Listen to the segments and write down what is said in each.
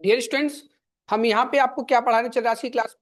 Dear students, हम यहाँ पे आपको क्या पढ़ाने चल रहे हैं आज की क्लास?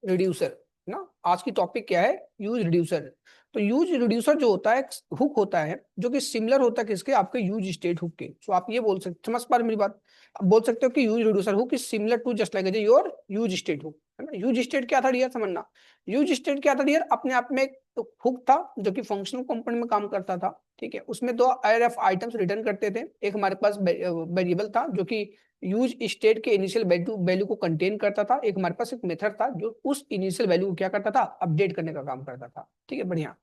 रिड्यूसर ना। आज की टॉपिक क्या है? Use reducer. तो यूज रिड्यूसर जो होता है, हुक होता है जो कि सिमिलर होता है किसके? आपके यूज स्टेट हुक के। तो आप ये बोल सकते, समझ पा रहे मेरी बात? आप बोल सकते हो कि use reducer hook is similar to just like your use state hook, है ना। यूज स्टेट क्या था डियर? समझना। यूज स्टेट क्या था डियर? अपने आप में एक हुक था जो कि फंक्शनल कंपोनेंट में काम करता था। ठीक है, उसमें दो अरे ऑफ आइटम्स रिटर्न करते थे। एक हमारे पास वेरिएबल था जो कि यूज स्टेट के इनिशियल वैल्यू को कंटेन करता था। एक हमारे पास एक मेथड था जो उस इनिशियल वैल्यू को क्या करता था? अपडेट करने का काम करता था। ठीक है, बढ़िया।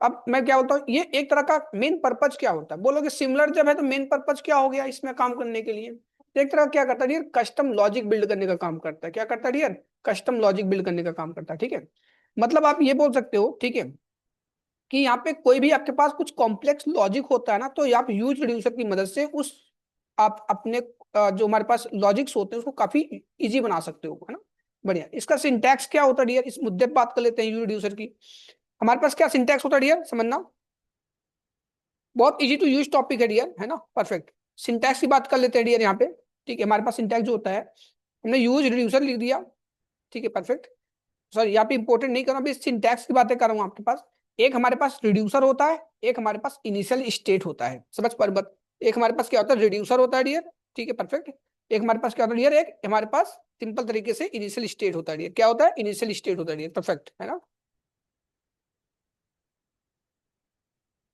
अब मैं क्या बोलता हूँ, ये एक तरह का मेन पर्पज क्या होता है? बोलोगे सिमिलर जब है तो मेन पर्पज क्या हो गया इसमें काम करने के लिए? एक तरह क्या करता है डियर? कस्टम लॉजिक बिल्ड करने का काम करता है। क्या करता है डियर? कस्टम लॉजिक बिल्ड करने का काम करता है। ठीक है, मतलब आप ये बोल सकते हो, ठीक है, कि यहाँ पे कोई भी आपके पास कुछ कॉम्प्लेक्स लॉजिक होता है ना, तो आप यूज रिड्यूसर की मदद से उस आप अपने जो हमारे पास लॉजिक्स होते हैं उसको काफी इजी बना सकते हो, है ना। बढ़िया। इसका सिंटैक्स क्या होता है डियर? इस मुद्दे पे बात कर लेते हैं यूज रिड्यूसर की। हमारे पास क्या सिंटैक्स होता है डियर? समझना, बहुत इजी टू यूज टॉपिक है डियर, है ना। परफेक्ट। सिंटैक्स की बात कर लेते हैं डियर यहाँ पे। ठीक है, हमारे पास सिंटैक्स जो होता है, हमने यूज रिड्यूसर लिख दिया। ठीक है, परफेक्ट। सॉरी, यहाँ पे इंपोर्टेंट नहीं कर रहा हूँ, अभी सिंटैक्स की बातें कर रहा हूँ आपके पास। एक हमारे पास रिड्यूसर होता है, एक हमारे पास इनिशियल स्टेट होता है। समझ पर बात? एक हमारे पास क्या होता है? रिड्यूसर होता है डियर। ठीक है, परफेक्ट। एक हमारे पास क्या होता है डियर? एक हमारे पास सिंपल तरीके से इनिशियल स्टेट होता है डियर। क्या होता है? इनिशियल स्टेट होता है डियर। परफेक्ट, है ना।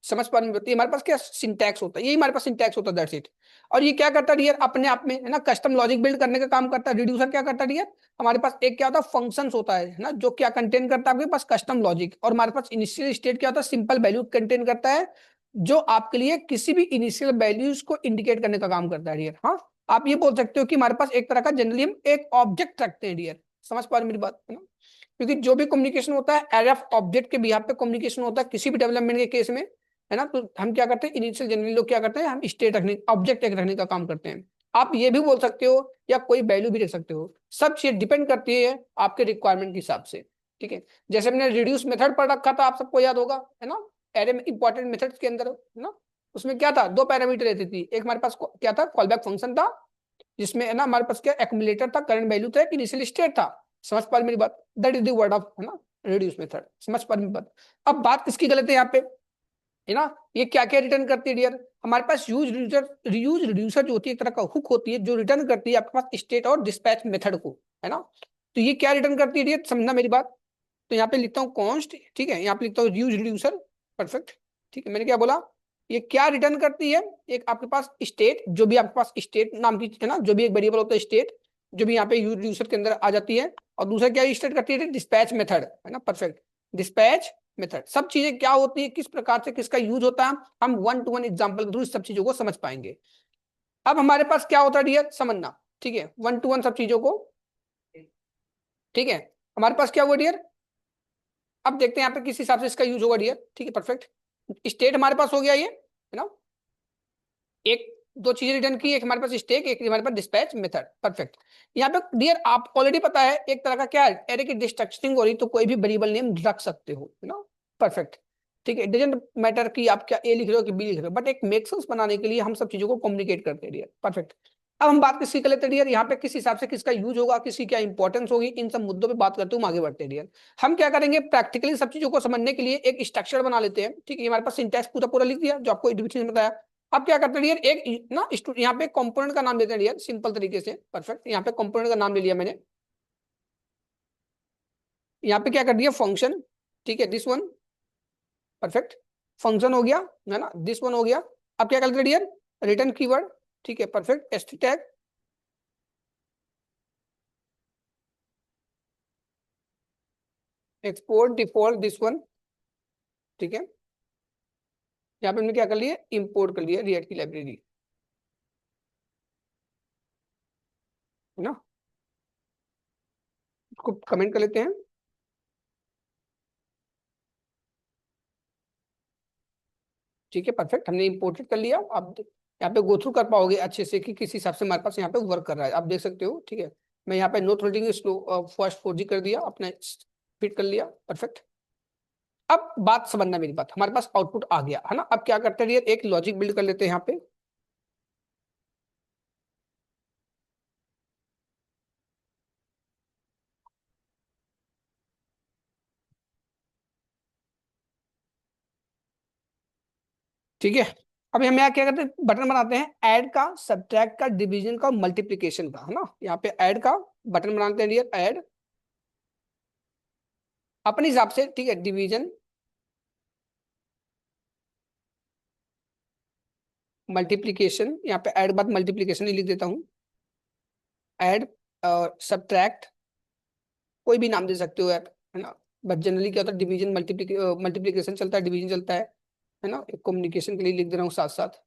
समझ पा रहे हैं? हमारे पास क्या सिंटैक्स होता है? यही हमारे पास सिंटैक्स होता है, दैट्स इट। और ये क्या करता है डियर? अपने आप में, है ना, कस्टम लॉजिक बिल्ड करने का काम करता है। रिड्यूसर क्या करता है डियर? हमारे पास एक क्या होता है? फंक्शंस होता है ना, जो क्या कंटेन करता है आपके पास? Custom logic. और हमारे पास इनिशियल स्टेट क्या होता है? सिंपल वैल्यू कंटेन करता है, जो आपके लिए किसी भी इनिशियल वैल्यूज को इंडिकेट करने का काम करता है डियर। हाँ, आप ये बोल सकते हो कि हमारे पास एक तरह का जनरली हम एक ऑब्जेक्ट रखते हैं डियर। समझ पा रहे मेरी बात, है ना। क्योंकि जो भी कम्युनिकेशन होता है एरे ऑफ ऑब्जेक्ट के बिहाफ पे कम्युनिकेशन होता है किसी भी डेवलपमेंट के केस में, है ना। तो हम क्या करते हैं? इनिशियल जनरली लोग क्या करते हैं? हम स्टेट रखने, ऑब्जेक्ट एक रखने का काम करते हैं। आप ये भी बोल सकते हो या कोई वैल्यू भी रख सकते हो। सब चीज डिपेंड करती है आपके रिक्वायरमेंट के हिसाब से। ठीक है, जैसे हमने रिड्यूस मेथड पढ़ रखा था, आप सबको याद होगा, है ना। एरे में इंपॉर्टेंट मेथड्स के अंदर, है ना, उसमें क्या था? दो पैरामीटर रहती थी। एक हमारे पास क्या था? कॉलबैक फंक्शन था, जिसमें, है ना, हमारे पास क्या एक्यूमुलेटर था, करंट वैल्यू था, एक इनिशियल स्टेट था। समझ पा रहे मेरी बात? That is the word of, है ना, रिड्यूस मेथड। समझ पा रहे मेरी बात? अब बात किसकी गलत है यहाँ पे, है ना। ये क्या क्या रिटर्न करती है डियर? हमारे पास यूज रिड्यूसर जो होती है एक तरह का हुक होती है, जो रिटर्न करती है आपके पास स्टेट और डिस्पैच मेथड को, है ना। तो ये क्या रिटर्न करती है डियर? समझना मेरी बात। तो यहाँ पे लिखता हूँ कॉन्स्ट, ठीक है, यहाँ पे लिखता हूँ यूज रिड्यूसर। परफेक्ट। ठीक है, मैंने क्या बोला? ये क्या रिटर्न करती है? एक आपके पास स्टेट, जो भी आपके पास स्टेट नाम की, है ना, जो भी एक वेरिएबल होता है स्टेट, जो भी यहाँ पे यूज रिड्यूसर के अंदर आ जाती है। और दूसरा क्या स्टेट करती है? डिस्पैच मेथड, है ना। परफेक्ट। डिस्पैच मेथड, सब चीजें क्या होती है, किस प्रकार से किसका यूज होता है, हम वन टू वन एग्जाम्पल के थ्रू सब चीजों को समझ पाएंगे। अब हमारे पास क्या होता है डियर? समझना, ठीक है, वन टू वन सब चीजों को। ठीक है, हमारे पास क्या हुआ डियर? अब देखते हैं यहाँ पे किस हिसाब से इसका यूज होगा डियर। ठीक है, परफेक्ट। स्टेट हमारे पास हो गया ये, है ना। एक दो चीजें रिटर्न की, एक हमारे पास स्टेक, एक हमारे पास डिस्पैच मेथड। परफेक्ट। यहाँ पे डियर आप ऑलरेडी पता है एक तरह का क्या है, एरे की डिस्ट्रक्शनिंग हो रही, तो कोई भी वेरिएबल नेम रख सकते हो, है ना। परफेक्ट। ठीक है, डजेंट मैटर कि आप क्या ए लिख रहे हो कि बी लिख रहे हो, बट एक मेक सेंस बनाने के लिए हम सब चीजों को कम्युनिकेट करते हैं डियर। परफेक्ट। अब हम बात किसकी कर लेते हैं डियर? यहाँ पे किस हिसाब से किसका यूज होगा, किसकी क्या इंपॉर्टेंस होगी, इन सब मुद्दों पे बात करते हुए हम आगे बढ़ते हैं डियर। हम क्या करेंगे? प्रैक्टिकली सब चीजों को समझने के लिए एक स्ट्रक्चर बना लेते हैं। ठीक है, हमारे पास सिंटैक्स पूरा पूरा लिख दिया जो आपको एडमिशन में बताया। अब क्या करते हैं डियर? एक ना यहाँ पे कंपोनेंट का नाम देते हैं डियर, सिंपल तरीके से। परफेक्ट, यहाँ पे कंपोनेंट का नाम ले लिया मैंने। यहाँ पे क्या कर दिया? फंक्शन। ठीक है, दिस वन। परफेक्ट। फंक्शन हो गया, है ना, दिस वन हो गया। अब क्या करते हैं डियर? Return keyword. ठीक है, perfect. S tag, export default, this one. ठीक है, यहाँ पे हमने क्या कर लिया? इंपोर्ट कर लिया रिएक्ट की लाइब्रेरी, है ना। इसको कमेंट कर लेते हैं। ठीक है, परफेक्ट, हमने इंपोर्टेड कर लिया। आप यहाँ पे गो थ्रू कर पाओगे अच्छे से कि किस हिसाब से हमारे पास यहाँ पे वर्क कर रहा है, आप देख सकते हो। ठीक है, मैं यहाँ पे no throttling slow first 4G कर दिया, अपने फिट कर लिया। परफेक्ट। अब बात समझना मेरी बात, हमारे पास आउटपुट आ गया, है ना। अब क्या करते हैं, एक लॉजिक बिल्ड कर लेते हैं यहाँ पे। ठीक है। अभी हम यहाँ क्या करते हैं, बटन बनाते हैं ऐड का, सब्ट्रैक्ट का, डिवीजन का, मल्टीप्लीकेशन का, है ना। यहाँ पे ऐड का बटन बनाते हैं डियर, ऐड अपने हिसाब से, ठीक है। डिवीजन, मल्टीप्लीकेशन, यहाँ पे ऐड बाद मल्टीप्लीकेशन ही लिख देता हूँ, ऐड और सब्ट्रैक्ट, कोई भी नाम दे सकते हो यार, है ना। बट जनरली क्या होता है, डिवीजन मल्टीप्लीकेशन चलता है, डिवीजन चलता है ना। एक कम्युनिकेशन के लिए लिख दे रहा हूँ साथ साथ,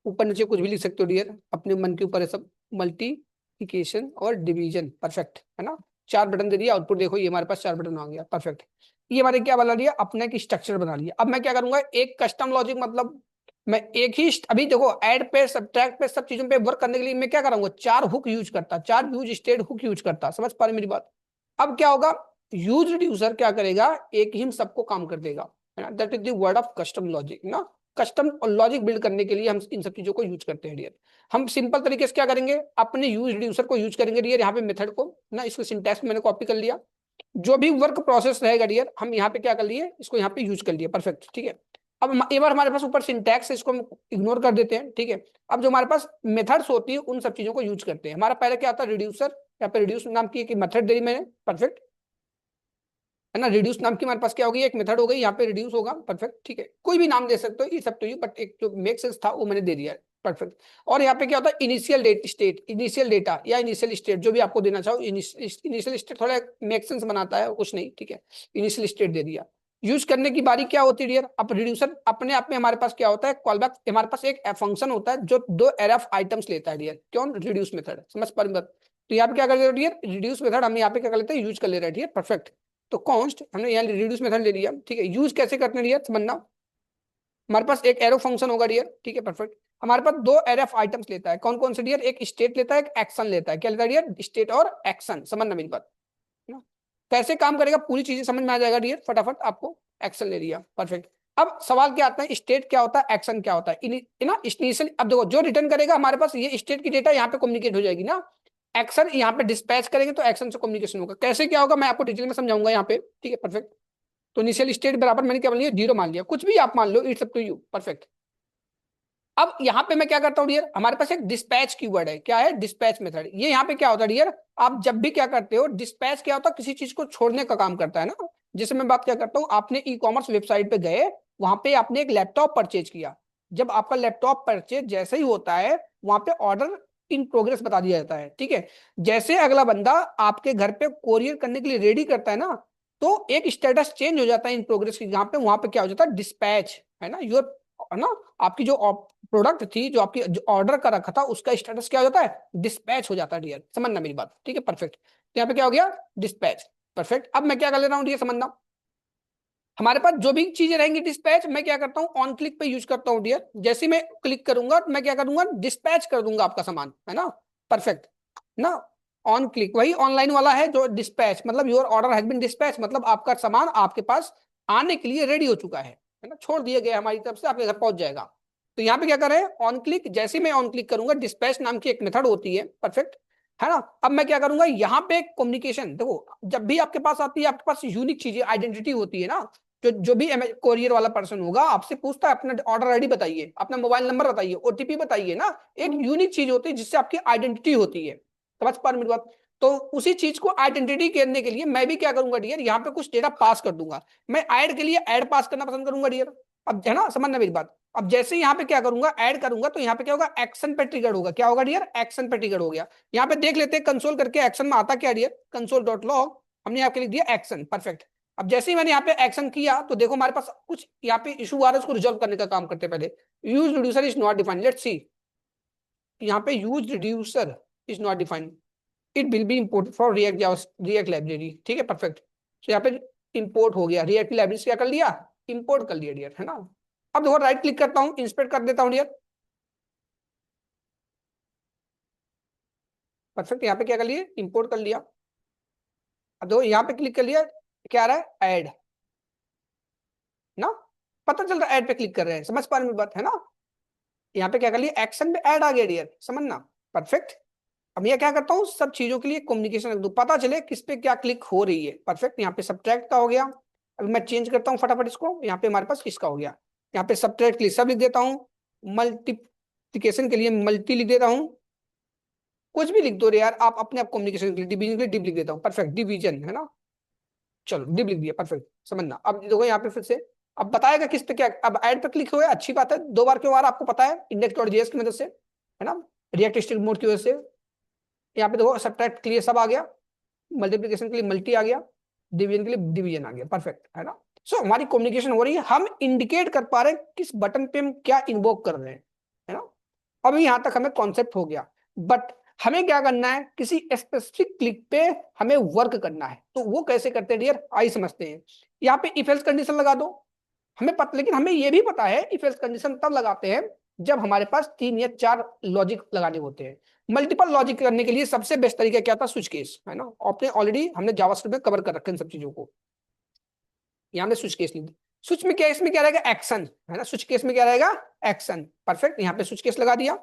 ऊपर नीचे कुछ भी लिख सकते हो डियर, अपने मन के ऊपर है सब। मल्टीप्लिकेशन और डिवीजन, परफेक्ट, है ना। चार बटन दे दिया, आउटपुट देखो ये हमारे पास चार बटन आ गया, परफेक्ट। ये हमारे क्या बना लिया, अपने एक स्ट्रक्चर बना लिया। अब मैं क्या करूंगा, एक कस्टम लॉजिक, मतलब मैं एक ही अभी देखो ऐड पे, सब्ट्रैक्ट पे, सब चीजों पे वर्क करने के लिए मैं क्या करूंगा, चार हुक यूज करता, चार यूज स्टेट हुक यूज करता, समझ पा रहे मेरी बात। अब क्या होगा, यूज रिड्यूसर क्या करेगा, एक ही सबको काम कर देगा, है ना। That is the word of custom logic ना। कस्टम लॉजिक बिल्ड करने के लिए हम इन सब चीजों को यूज करते हैं डियर। हम सिंपल तरीके से क्या करेंगे, अपने यूज रिड्यूसर को यूज करेंगे डियर, यहाँ पे मेथड को ना, इसको सिंटैक्स मैंने कॉपी कर लिया। जो भी वर्क प्रोसेस रहेगा डियर, हम यहाँ पे क्या कर लिए, इसको यहाँ पे यूज कर लिया, परफेक्ट, ठीक है। अब एक बार हमारे पास ऊपर सिंटैक्स है, इसको हम इग्नोर कर देते हैं, ठीक है। अब जो हमारे पास मेथड्स होती है, उन सब चीजों को यूज करते हैं। हमारा पहले क्या आता है, रिड्यूसर, यहाँ पे रिड्यूस नाम की एक मेथड दे दी मैंने, परफेक्ट, है ना। रिड्यूस नाम की हमारे पास क्या होगी, एक मेथड हो गई, यहाँ पे रिड्यूस होगा, परफेक्ट, ठीक है। कोई भी नाम दे सकते हो, it's up to you, but एक जो मेक सेंस था वो मैंने दे दिया है, परफेक्ट। और यहाँ पे क्या होता है, initial date state, initial data या इनिशियल स्टेट, जो भी आपको देना चाहो। इनिशियल स्टेट थोड़ा मेक सेंस बनाता है, कुछ नहीं, ठीक है। इनिशियल स्टेट दे दिया। यूज करने की बारी क्या होती है डियर, अब रिड्यूसर अपने आप में हमारे पास क्या होता है, कॉल बैक, हमारे पास एक फंक्शन होता है जो दो एरफ आइटम्स लेता है डियर, क्यों, रिड्यूस मेथड, समझ पा रहे। तो यहाँ पे क्या कर रहे हो डियर, रिड्यूस मेथड हम यहाँ पे क्या कर लेते हैं, यूज कर ले रहे हैं डियर, परफेक्ट। तो कॉन्स्ट हमने यहाँ रिड्यूस मेथड ले लिया, ठीक है। यूज कैसे करते हैं डियर, समझना। हमारे पास एक एरो फंक्शन होगा डियर, ठीक है, परफेक्ट। हमारे पास दो एरफ आइटम्स लेता है, कौन कौन से डियर, एक स्टेट लेता है, एक एक्शन लेता है। क्या लेता है डियर, स्टेट और एक्शन, समझना मेरी बात ना। कैसे काम करेगा, पूरी चीजें समझ में आ जाएगा डियर, फटाफट आपको। एक्शन ले लिया, परफेक्ट। अब सवाल क्या आता है, स्टेट क्या होता है, एक्शन क्या होता है, ना इनिशियल। अब देखो जो रिटर्न करेगा हमारे पास, ये स्टेट की डेटा यहाँ पे कम्युनिकेट हो जाएगी ना। एक्शन यहाँ पे डिस्पैच करेंगे तो एक्शन से कम्युनिकेशन होगा, कैसे क्या होगा मैं आपको डिटेल में समझाऊंगा यहाँ पे, ठीक है, परफेक्ट। तो इनिशियल स्टेट बराबर मैंने क्या मान लिया, जीरो मान लिया, कुछ भी आप मान लो, it's up to you, perfect. अब यहाँ पे मैं क्या करता हूँ डियर, हमारे पास एक डिस्पैच कीवर्ड है, क्या है, डिस्पैच मेथड। ये यहाँ पे क्या होता है डियर, आप जब भी क्या करते हो, डिस्पैच क्या होता है, किसी चीज को छोड़ने का काम करता है ना। जैसे मैं बात क्या करता हूँ, आपने ई कॉमर्स वेबसाइट पे गए, वहां पे आपने एक लैपटॉप परचेज किया। जब आपका लैपटॉप परचेज जैसे ही होता है, वहां पे ऑर्डर इन प्रोग्रेस बता दिया जाता है, ठीक है। जैसे अगला बंदा आपके घर पे कोरियर करने के लिए रेडी करता है ना, तो एक स्टेटस चेंज हो जाता है इन प्रोग्रेस की, जहाँ पे वहां पे क्या हो जाता है, डिस्पैच, है ना। योर, है ना, आपकी जो प्रोडक्ट थी, जो आपकी जो ऑर्डर कर रखा था, उसका स्टेटस क्या हो जाता है, डिस्पैच हो जाता है डियर, समझना मेरी बात, ठीक है, परफेक्ट। तो यहाँ पे क्या हो गया, डिस्पैच, परफेक्ट। अब मैं क्या कर ले रहा हूँ डियर, समझना। हमारे पास जो भी चीजें रहेंगी डिस्पैच, मैं क्या करता हूँ, ऑन क्लिक पे यूज करता हूँ डियर। जैसे ही मैं क्लिक करूंगा मैं क्या करूंगा, डिस्पैच कर दूंगा आपका सामान, है ना, परफेक्ट ना। ऑन क्लिक वही ऑनलाइन वाला है, जो डिस्पैच मतलब your order has been dispatch, मतलब आपका सामान आपके पास आने के लिए रेडी हो चुका है ना, छोड़ दिया गया हमारी तरफ से, आपके घर पहुंच जाएगा। तो यहाँ पे क्या करें, ऑन क्लिक, जैसे ही मैं ऑन क्लिक करूंगा, डिस्पैच नाम की एक मेथड होती है, परफेक्ट, है ना। अब मैं क्या करूंगा, यहाँ पे कम्युनिकेशन देखो, जब भी आपके पास आती है, आपके पास यूनिक चीजें, आइडेंटिटी होती है ना। जो भी कोरियर वाला पर्सन होगा, आपसे पूछता है अपना ऑर्डर आईडी बताइए, अपना मोबाइल नंबर बताइए, ओटीपी बताइए ना। एक यूनिक चीज होती है जिससे आपकी आइडेंटिटी होती है, समझ पा रहे मेरी बात। तो उसी चीज को आइडेंटिटी करने के लिए मैं भी क्या करूंगा डियर, यहाँ पे कुछ डेटा पास कर दूंगा। मैं ऐड के लिए ऐड पास करना पसंद करूंगा डियर। अब है ना, समझना मेरी बात। अब जैसे ही यहाँ पे क्या करूंगा, ऐड करूंगा, तो यहाँ पे क्या होगा, एक्शन पे ट्रिगर होगा, क्या होगा डियर, एक्शन पे ट्रिगर हो गया। यहाँ पे देख लेते हैं कंसोल करके, एक्शन में आता क्या डियर, कंसोल डॉट लॉग, हमने आपके लिख दिया एक्शन, परफेक्ट। अब जैसे ही मैंने यहाँ पे एक्शन किया, तो देखो हमारे पास कुछ यहाँ पे इशू आ रहा है, उसको रिजॉल्व करने का काम करते हैं पहले। Use reducer is not defined, let's see. यहाँ पे use reducer is not defined, it will be imported for react library, ठीक है, परफेक्ट। तो यहाँ पे इंपोर्ट हो गया, रिएक्ट लाइब्रेरी क्या कर लिया, इंपोर्ट कर लिया डियर, है ना। अब देखो राइट क्लिक करता हूँ, इंस्पेक्ट कर देता हूँ डियर, परफेक्ट। यहाँ पे क्या कर लिया, इंपोर्ट कर लिया। अब देखो यहाँ पे क्लिक कर लिया, क्या आ रहा है, ऐड ना, पता चल रहा है ऐड पे क्लिक कर रहे हैं, समझ पा रहे हैं बात, है ना। यहाँ पे क्या कर लिया, एक्शन में ऐड आ गया डियर, समझना, परफेक्ट। अब ये क्या करता हूँ, सब चीजों के लिए कम्युनिकेशन रख दूं, पता चले किस पे क्या क्लिक हो रही है, परफेक्ट। यहाँ पे सब्ट्रैक्ट का हो गया। अभी मैं चेंज करता हूँ फटाफट इसको, यहाँ पे हमारे पास किसका हो गया, यहाँ पे सब्ट्रैक्ट के लिए सब लिख देता हूँ, मल्टीप्लिकेशन के लिए मल्टी लिख देता हूँ, कुछ भी लिख दो रे यार आप अपने आप, कम्युनिकेशन के लिए डिवीजन के लिए डिव लिख देता हूँ, परफेक्ट, डिवीजन है ना, चलो डिव लिख दिया, परफेक्ट, समझना। अब देखो यहाँ पे फिर से अब बताएगा किस पे क्या, अब ऐड पे क्लिक हुआ, अच्छी बात है, 2 बार क्यों आ रहा आपको पता है, index.js की मदद से, है ना, रिएक्ट स्ट्रिंग मोड की वजह से। यहाँ पे देखो सब्ट्रैक्ट के लिए सब आ गया, मल्टीप्लिकेशन के लिए मल्टी आ गया, डिवीजन के लिए डिवीजन आ गया, परफेक्ट है ना। सो हमारी कम्युनिकेशन हो रही है, हम इंडिकेट कर पा रहे हैं किस बटन पे हम क्या इन्वोक कर रहे हैं, है ना। अभी यहां तक हमें कॉन्सेप्ट हो गया, बट हमें क्या करना है, किसी स्पेसिफिक क्लिक पे हमें वर्क करना है, तो वो कैसे करते हैं डियर, आई समझते हैं। यहाँ पे इफ एल्स कंडीशन लगा दो, हमें पता, लेकिन हमें ये भी पता है इफ एल्स कंडीशन तब लगाते हैं जब हमारे पास 3 या 4 लॉजिक लगाने होते हैं। मल्टीपल लॉजिक करने के लिए सबसे बेस्ट तरीका क्या था, स्विच केस, है ना, आपने ऑलरेडी हमने जावास्क्रिप्ट में कवर कर रखे इन सब चीजों को। यहाँ हमने स्विच केस लिख, स्विच में क्या, इसमें क्या रहेगा, एक्शन, है ना, स्विच केस में क्या रहेगा, एक्शन, परफेक्ट, यहाँ पे स्विच केस लगा दिया।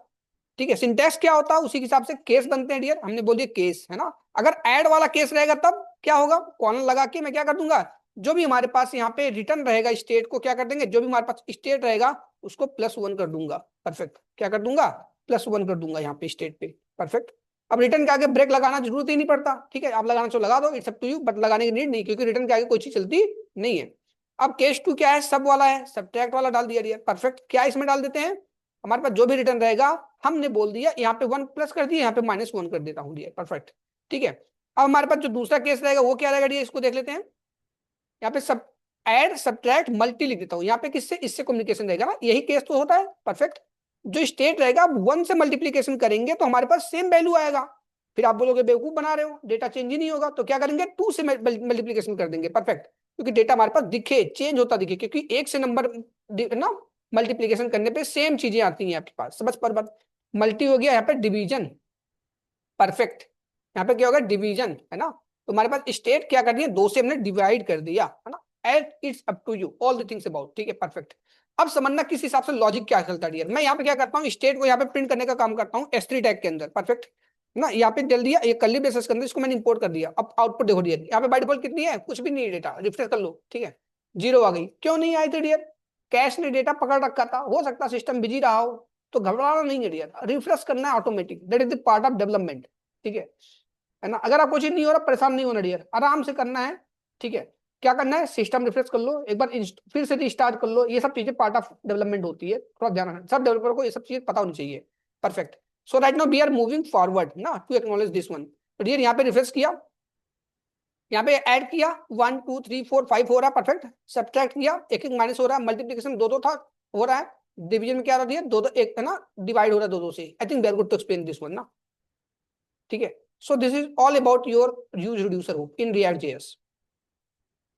ठीक है, सिंटैक्स क्या होता है उसी के हिसाब से केस बनते हैं डियर, हमने बोल दिया केस, है ना। अगर ऐड वाला केस रहेगा तब क्या होगा, कॉलन लगा के मैं क्या कर दूंगा, जो भी हमारे पास यहाँ पे रिटर्न रहेगा स्टेट को क्या कर देंगे, जो भी हमारे पास स्टेट रहेगा उसको +1 कर दूंगा, परफेक्ट, क्या कर दूंगा, +1 कर दूंगा यहाँ पे स्टेट पे, परफेक्ट। अब रिटर्न के आगे ब्रेक लगाना जरूरत ही नहीं पड़ता, ठीक है, आप लगाना चाहो लगा दो, it's up to you, but लगाने की नीड नहीं, क्योंकि रिटर्न के आगे कोई चीज चलती नहीं है। अब केस 2 क्या है, सब वाला है, सब्ट्रैक्ट वाला डाल दिया डियर, परफेक्ट, क्या इसमें डाल देते हैं, हमारे पास जो भी रिटर्न रहेगा हमने बोल दिया यहाँ पे 1 प्लस कर दिया, यहाँ पे -1 कर देता हूँ, परफेक्ट, ठीक है। अब हमारे पास जो दूसरा केस रहेगा वो क्या रहेगा, इसको देख लेते हैं। यहाँ पे सब ऐड सब्ट्रैक्ट मल्टी लिख देता हूँ, यहाँ पे किससे, इससे कम्युनिकेशन रहेगा ना, यही केस तो होता है, परफेक्ट। जो स्टेट रहेगा 1 से मल्टीप्लीकेशन करेंगे तो हमारे पास सेम वैल्यू आएगा, फिर आप बोलोगे बेवकूफ बना रहे हो, डेटा चेंज ही नहीं होगा, तो क्या करेंगे 2 से मल्टीप्लीकेशन कर देंगे, परफेक्ट, क्योंकि डेटा हमारे पास दिखे, चेंज होता दिखे, क्योंकि एक से नंबर ना मल्टीप्लीकेशन करने पे सेम चीजें आती हैं आपके पास, समझ पर बात। मल्टी हो गया, यहाँ पे डिवीजन, परफेक्ट, यहाँ पे क्या होगा, डिवीजन, है ना। तो हमारे पास स्टेट क्या कर दिया, 2 से हमने डिवाइड कर दिया, है ना, and it's up to you all the things about, ठीक है, परफेक्ट। अब समझना किस हिसाब से लॉजिक क्या चलता है, मैं यहाँ पे क्या करता हूँ, स्टेट को यहाँ पे प्रिंट करने का काम करता हूँ S3 टैग के अंदर, परफेक्ट ना, यहाँ पे जल्दी ये कर्ली ब्रेसेस के अंदर इसको मैंने इंपोर्ट कर दिया। अब आउटपुट देखो डियर, यहाँ पे बाय डिफॉल्ट कितनी है, कुछ भी नहीं है, डेटा रिफ्रेश कर लो, ठीक है, 0 आ गई, क्यों नहीं आई थी डियर, कैश ने डेटा पकड़ रखा था, हो सकता सिस्टम बिजी रहा हो, तो घबराना नहीं है डियर, रिफ्रेश करना है automatic, that is the part of development, ठीक है ना। अगर आपको चीज नहीं हो रहा, परेशान नहीं होना डियर, आराम से करना है, ठीक है। क्या करना है, सिस्टम रिफ्रेश कर लो एक बार, फिर से रिस्टार्ट कर लो, ये सब चीजें पार्ट ऑफ डेवलपमेंट होती है, थोड़ा ध्यान रखना, सब डेवलपर को ये सब चीजें पता होनी चाहिए, perfect. So right now we are moving forward ना टू एक्नॉलेज दिस वन, तो डियर यहाँ पे रिफ्रेश किया, यहाँ पे ऐड किया 1 2 3 4 5 हो रहा है, परफेक्ट, सब्ट्रैक्ट किया, एक एक माइनस हो रहा है, मल्टीप्लीकेशन 2 2 था, हो रहा है, डिवीजन में क्या रहा है, 2 2 एक है ना, डिवाइड हो रहा है 2 2 से, I think very good to explain this one ना, ठीक है। So this is all about your use reducer hook in React.js।